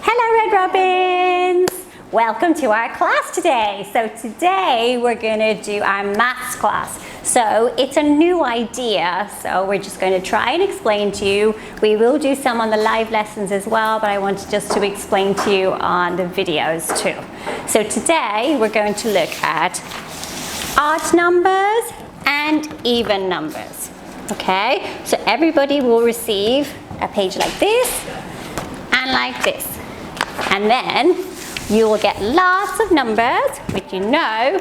Hello, Red Robins! Welcome to our class today. So today we're going to do our maths class. So it's a new idea, so we're just going to try and explain to you. We will do some on the live lessons as well, but I wanted just to explain to you on the videos too. So today we're going to look at odd numbers and even numbers. Okay, so everybody will receive a page like this and like this. And then you will get lots of numbers, which you know,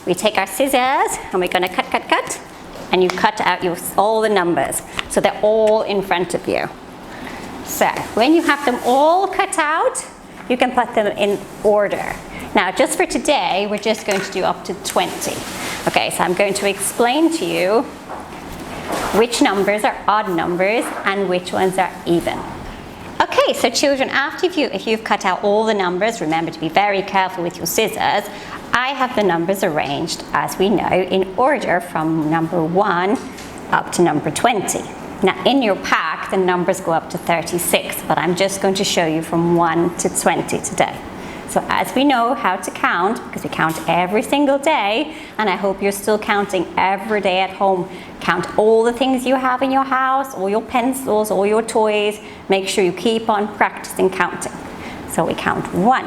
we take our scissors and we're going to cut, and you cut out all the numbers. So they're all in front of you. So when you have them all cut out, you can put them in order. Now, just for today, we're just going to do up to 20. Okay, so I'm going to explain to you which numbers are odd numbers and which ones are even. Okay, so children, if you've cut out all the numbers, remember to be very careful with your scissors. I have the numbers arranged, as we know, in order from number 1 up to number 20. Now, in your pack, the numbers go up to 36, but I'm just going to show you from 1 to 20 today. So as we know how to count, because we count every single day, and I hope you're still counting every day at home, count all the things you have in your house, all your pencils, all your toys, make sure you keep on practicing counting. So we count 1,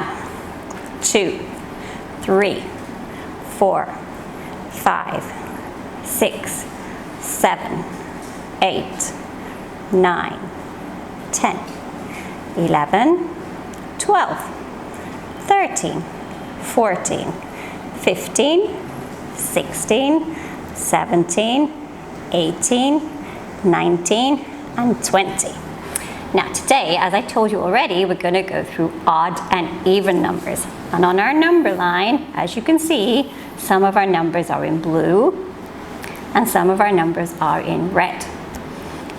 2, 3, 4, 5, 6, 7, 8, 9, 10, 11, 12, 13, 14, 15, 16, 17, 18, 19, and 20. Now today, as I told you already, we're going to go through odd and even numbers. And on our number line, as you can see, some of our numbers are in blue and some of our numbers are in red.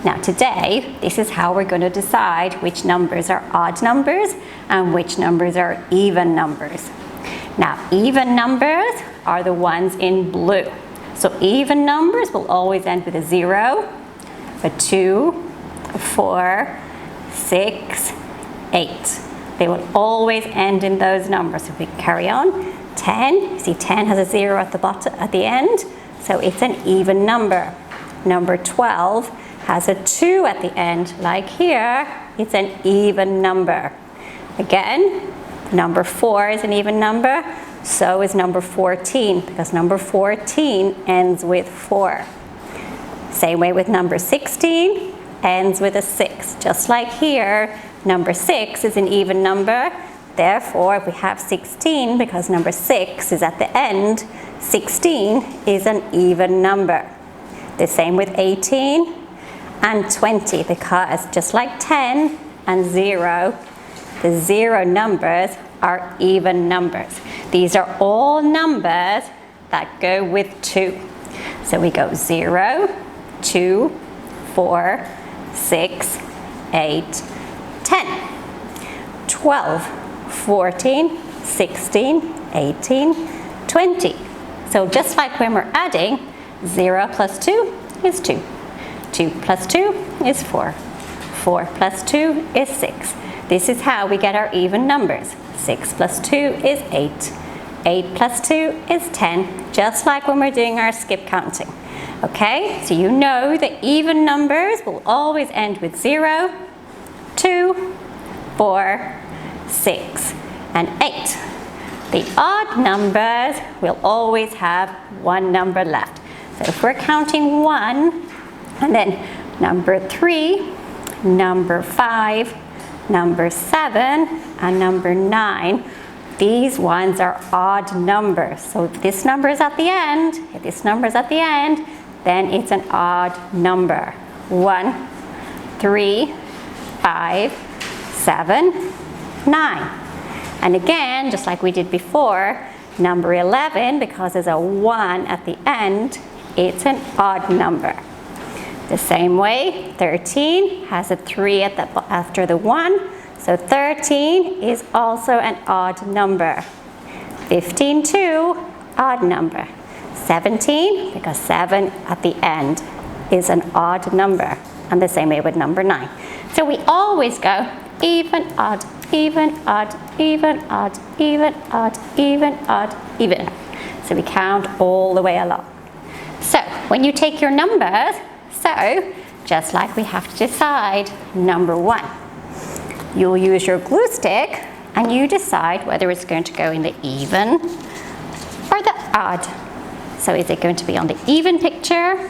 Now today, this is how we're going to decide which numbers are odd numbers and which numbers are even numbers. Now, even numbers are the ones in blue. So even numbers will always end with a 0, a 2, a 4, 6, 8. They will always end in those numbers. So we carry on. 10, you see 10 has a 0 at the bottom, at the end, so it's an even number. Number 12 has a 2 at the end, like here, it's an even number. Again, number 4 is an even number, so is number 14, because number 14 ends with 4. Same way with number 16, ends with a 6. Just like here, number 6 is an even number, therefore if we have 16, because number 6 is at the end, 16 is an even number. The same with 18, and 20, because just like 10 and 0, the 0 numbers are even numbers. These are all numbers that go with 2. So we go 0, 2, 4, 6, 8, 10, 12, 14, 16, 18, 20. So just like when we're adding, 0 plus 2 is 2. 2 plus 2 is 4. 4 plus 2 is 6. This is how we get our even numbers. 6 plus 2 is 8. 8 plus 2 is 10, just like when we're doing our skip counting. Okay, so you know the even numbers will always end with 0, 2, 4, 6, and 8. The odd numbers will always have one number left. So if we're counting 1, and then number 3, number 5, number 7, and number 9, these ones are odd numbers. So if this number is at the end, then it's an odd number. 1, 3, 5, 7, 9. And again, just like we did before, number 11, because there's a 1 at the end, it's an odd number. The same way, 13 has a 3 after the 1, so 13 is also an odd number. 15, 2, odd number. 17, because 7 at the end is an odd number. And the same way with number 9. So we always go even, odd, even, odd, even, odd, even, odd, even, odd, even. So we count all the way along. So when you take your numbers, so just like we have to decide number 1, you'll use your glue stick and you decide whether it's going to go in the even or the odd. So is it going to be on the even picture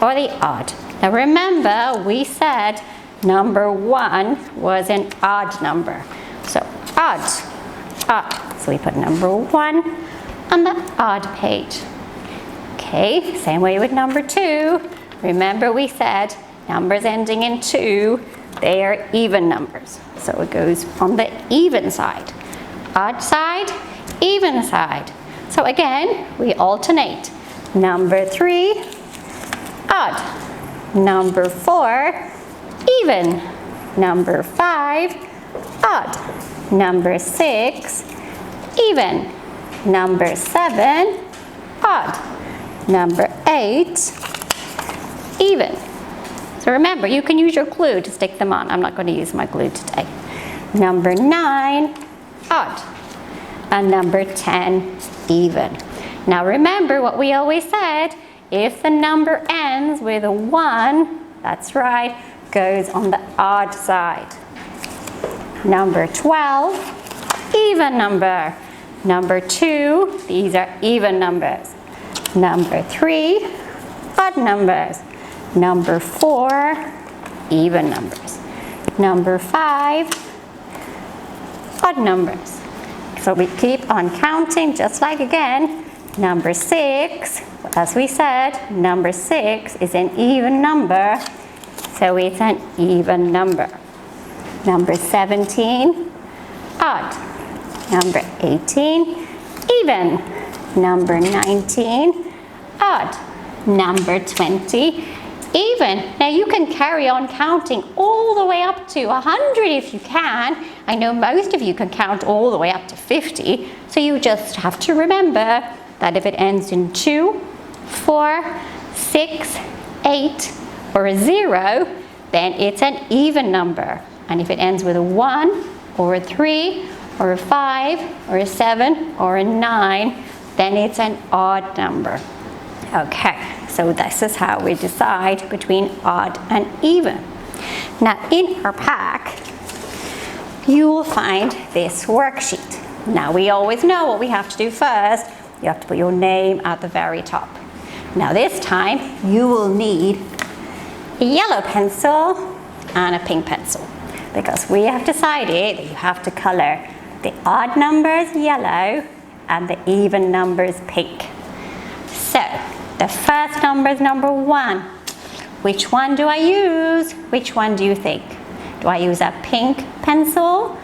or the odd? Now remember, we said number 1 was an odd number. So odd, odd. So we put number 1 on the odd page. Okay, same way with number 2. Remember we said numbers ending in 2, they are even numbers. So it goes on the even side. Odd side, even side. So again, we alternate. Number 3, odd. Number 4, even. Number 5, odd. Number 6, even. Number 7, odd. Number 8, even. So remember, you can use your glue to stick them on. I'm not going to use my glue today. Number 9, odd. And number 10, even. Now remember what we always said, if the number ends with a 1, that's right, goes on the odd side. Number 12, even number. Number 2, these are even numbers. Number 3, odd numbers. Number 4, even numbers. Number 5, odd numbers. So we keep on counting, just like again. Number 6, as we said, number 6 is an even number, so it's an even number. Number 17, odd. Number 18, even. Number 19, odd. Number 20, even. Now you can carry on counting all the way up to 100 if you can. I know most of you can count all the way up to 50, so you just have to remember that if it ends in 2, 4, 6, 8, or a 0, then it's an even number. And if it ends with a 1, or a 3, or a 5, or a 7, or a 9, then it's an odd number. Okay, so this is how we decide between odd and even. Now in our pack, you will find this worksheet. Now we always know what we have to do first. You have to put your name at the very top. Now this time, you will need a yellow pencil and a pink pencil, because we have decided that you have to color the odd numbers yellow and the even numbers pink. So the first number is number 1. Which one do I use? Which one do you think? Do I use a pink pencil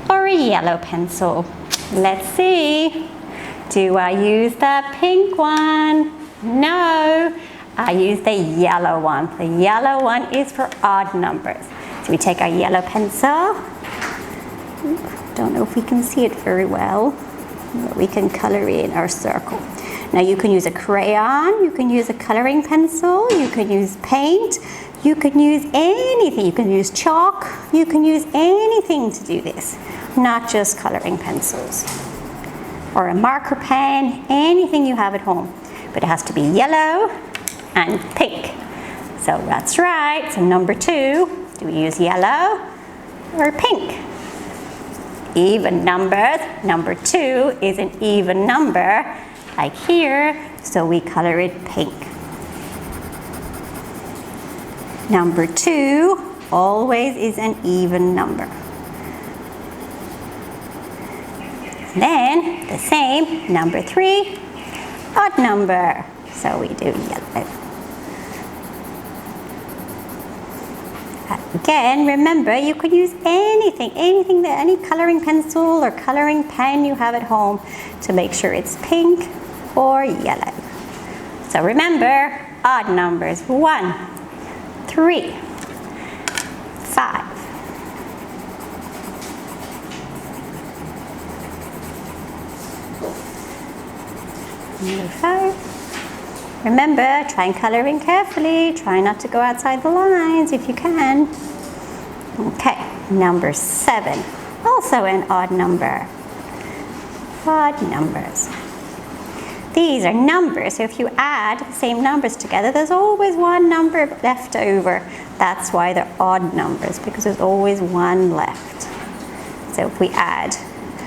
or a yellow pencil? Let's see. Do I use the pink one? No, I use the yellow one. The yellow one is for odd numbers. So we take our yellow pencil. Don't know if we can see it very well, but we can color in our circle. Now you can use a crayon, you can use a coloring pencil, you can use paint, you can use anything. You can use chalk, you can use anything to do this, not just coloring pencils. Or a marker pen, anything you have at home. But it has to be yellow and pink. So that's right. So number 2, do we use yellow or pink? Even numbers. Number 2 is an even number, like here, so we color it pink. Number 2 always is an even number. Then the same, number 3, odd number. So we do yellow. Again, remember, you could use anything, any coloring pencil or coloring pen you have at home to make sure it's pink or yellow. So remember, odd numbers, 1, 3, 5. Number 5. Remember, try and color in carefully. Try not to go outside the lines if you can. Okay, number 7. also an odd number. Odd numbers. These are numbers, so if you add the same numbers together, there's always one number left over. That's why they're odd numbers, because there's always one left. So if we add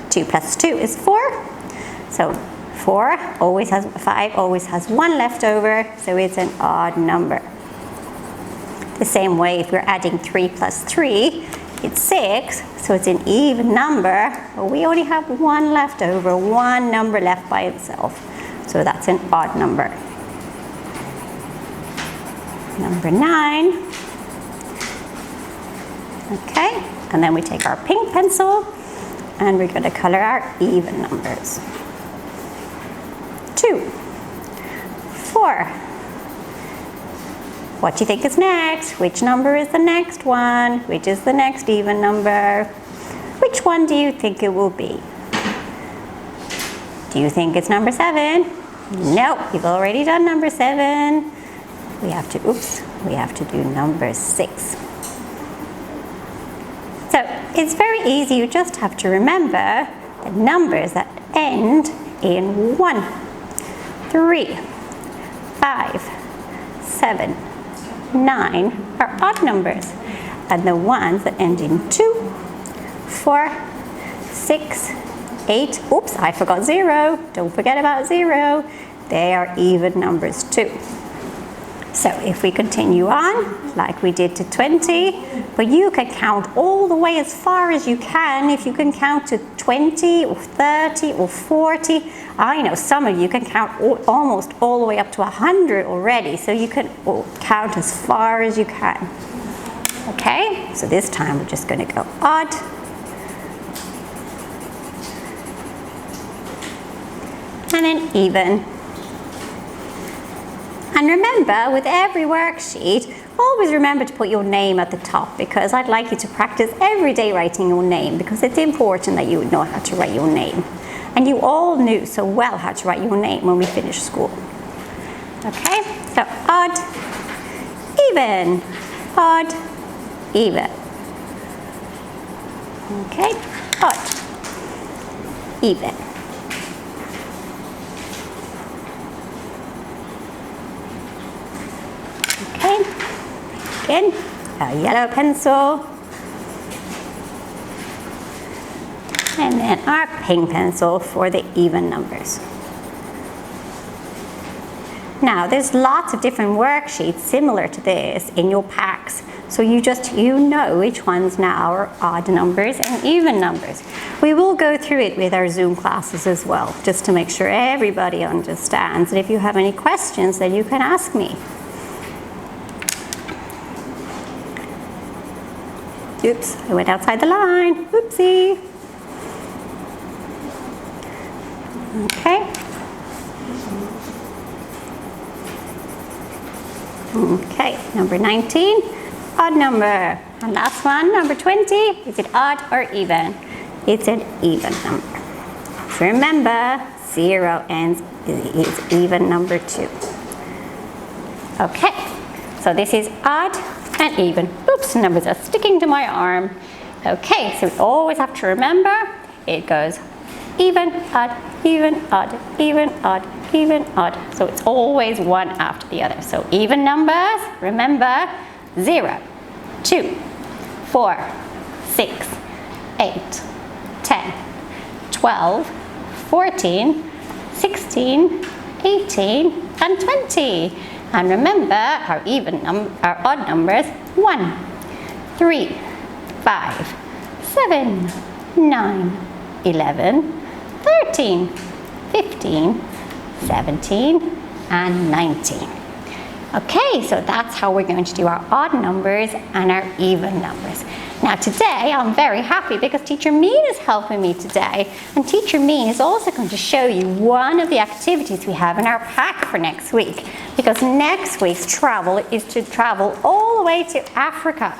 2 plus 2 is 4. So 5 always has one left over, so it's an odd number. The same way, if we're adding 3 plus 3, it's 6, so it's an even number, but we only have one left over, one number left by itself. So that's an odd number. Number 9. Okay, and then we take our pink pencil and we're going to color our even numbers. 2, 4. What do you think is next? Which number is the next one? Which is the next even number? Which one do you think it will be? Do you think it's number 7? No, you've already done number 7. We have to do number 6. So it's very easy, you just have to remember the numbers that end in 1, 3, 5, 7, 9 are odd numbers, and the ones that end in 2, 4, 6, 8, oops, I forgot 0, don't forget about 0, they are even numbers too. So if we continue on, like we did to 20, but you can count all the way as far as you can. If you can count to 20 or 30 or 40, I know some of you can count almost all the way up to 100 already, so you can count as far as you can. Okay, so this time we're just going to go odd. And then even. And remember, with every worksheet, always remember to put your name at the top, because I'd like you to practice every day writing your name, because it's important that you know how to write your name. And you all knew so well how to write your name when we finished school. Okay, so odd, even, odd, even. Okay, odd, even. Okay, again, a yellow pencil, and then our pink pencil for the even numbers. Now, there's lots of different worksheets similar to this in your packs, so you know which ones now are odd numbers and even numbers. We will go through it with our Zoom classes as well, just to make sure everybody understands. And if you have any questions, then you can ask me. Oops, I went outside the line. Oopsie. Okay. Okay, number 19, odd number. And last one, number 20, is it odd or even? It's an even number. So remember, 0 is even number 2. Okay, so this is odd and even. Oops, numbers are sticking to my arm. Okay, so we always have to remember, it goes even, odd, even, odd, even, odd, even, odd. So it's always one after the other. So even numbers, remember, 0, 2, 4, 6, 8, 10, 12, 14, 16, 18, and 20. And remember, our odd numbers, 1, 3, 5, 7, 9, 11, 13, 15, 17, and 19. Okay, so that's how we're going to do our odd numbers and our even numbers. Now today, I'm very happy because Teacher Mean is helping me today. And Teacher Mean is also going to show you one of the activities we have in our pack for next week. Because next week's travel is to travel all the way to Africa.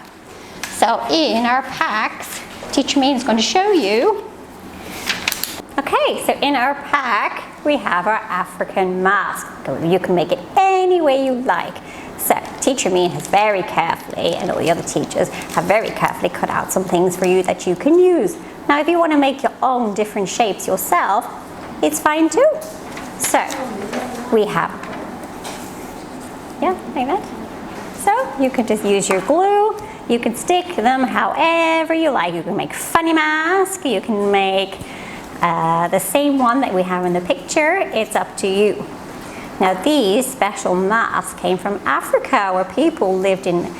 So in our packs, Teacher Mean is going to show you. Okay, so in our pack, we have our African mask. You can make it any way you like. So Teacher Me has very carefully, and all the other teachers have very carefully cut out some things for you that you can use. Now if you want to make your own different shapes yourself, it's fine too. So we have, yeah, like that. So you can just use your glue. You can stick them however you like. You can make funny masks. You can make the same one that we have in the picture. It's up to you. Now these special masks came from Africa, where people lived in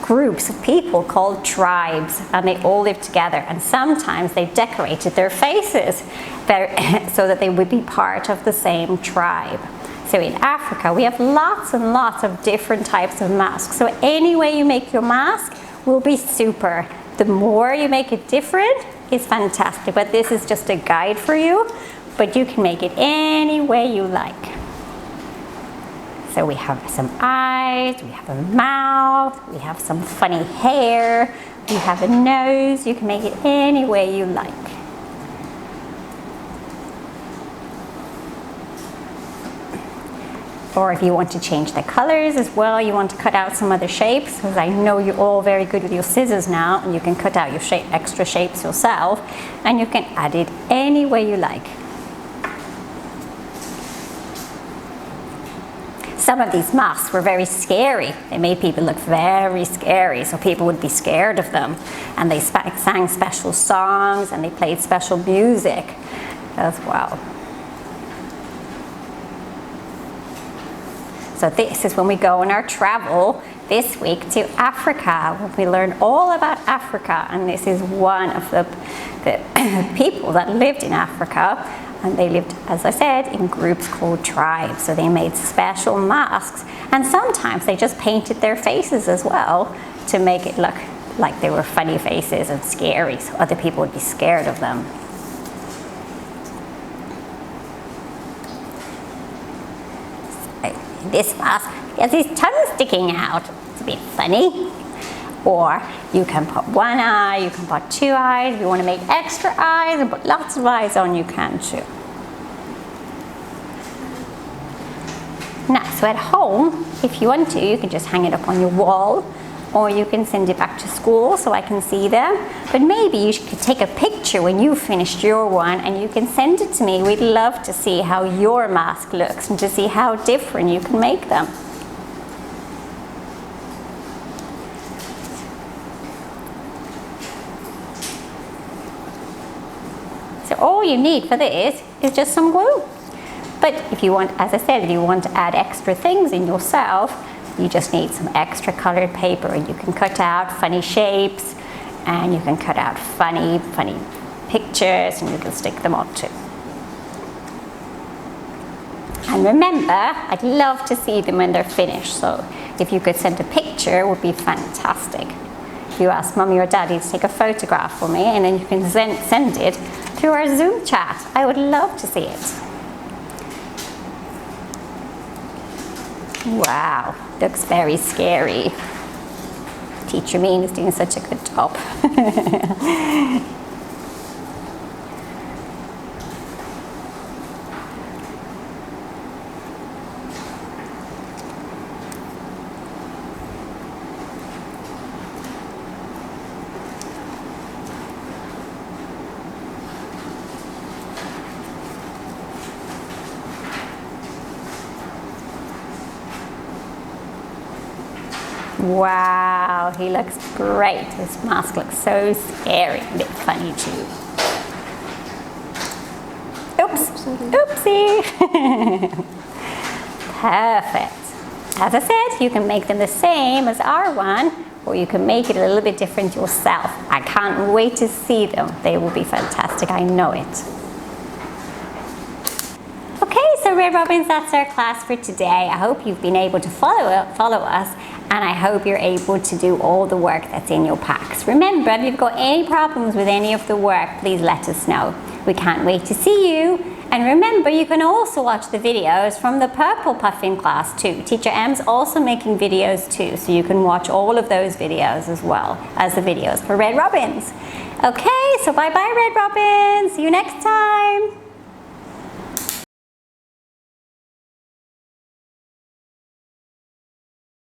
groups of people called tribes, and they all lived together, and sometimes they decorated their faces so that they would be part of the same tribe. So in Africa we have lots and lots of different types of masks. So any way you make your mask will be super. The more you make it different is fantastic, but this is just a guide for you, but you can make it any way you like. So we have some eyes, we have a mouth, we have some funny hair, we have a nose. You can make it any way you like. Or if you want to change the colors as well, you want to cut out some other shapes, because I know you're all very good with your scissors now, and you can cut out your extra shapes yourself, and you can add it any way you like. Some of these masks were very scary. They made people look very scary, so people would be scared of them. And they sang special songs, and they played special music as well. So this is when we go on our travel this week to Africa, when we learn all about Africa. And this is one of the people that lived in Africa. And they lived, as I said, in groups called tribes. So they made special masks. And sometimes they just painted their faces as well to make it look like they were funny faces and scary, so other people would be scared of them. So this mask has his tongue sticking out. It's a bit funny. Or you can put one eye, you can put two eyes. If you want to make extra eyes and put lots of eyes on, you can too. Now, so at home, if you want to, you can just hang it up on your wall, or you can send it back to school so I can see them. But maybe you could take a picture when you finished your one, and you can send it to me. We'd love to see how your mask looks and to see how different you can make them. So all you need for this is just some glue. But if you want, as I said, if you want to add extra things in yourself, you just need some extra colored paper, and you can cut out funny shapes, and you can cut out funny pictures, and you can stick them on too. And remember, I'd love to see them when they're finished. So if you could send a picture, it would be fantastic. You ask Mummy or Daddy to take a photograph for me, and then you can send it through our Zoom chat. I would love to see it. Wow, looks very scary. Teacher Mean is doing such a good job. Wow, he looks great. His mask looks so scary, a bit funny too. Oops, oopsie. Perfect. As I said, you can make them the same as our one, or you can make it a little bit different yourself. I can't wait to see them. They will be fantastic, I know it. So Red Robins, that's our class for today. I hope you've been able to follow us, and I hope you're able to do all the work that's in your packs. Remember, if you've got any problems with any of the work, please let us know. We can't wait to see you. And remember, you can also watch the videos from the Purple Puffin class too. Teacher M's also making videos too, so you can watch all of those videos as well as the videos for Red Robins. Okay, so bye-bye Red Robins. See you next time.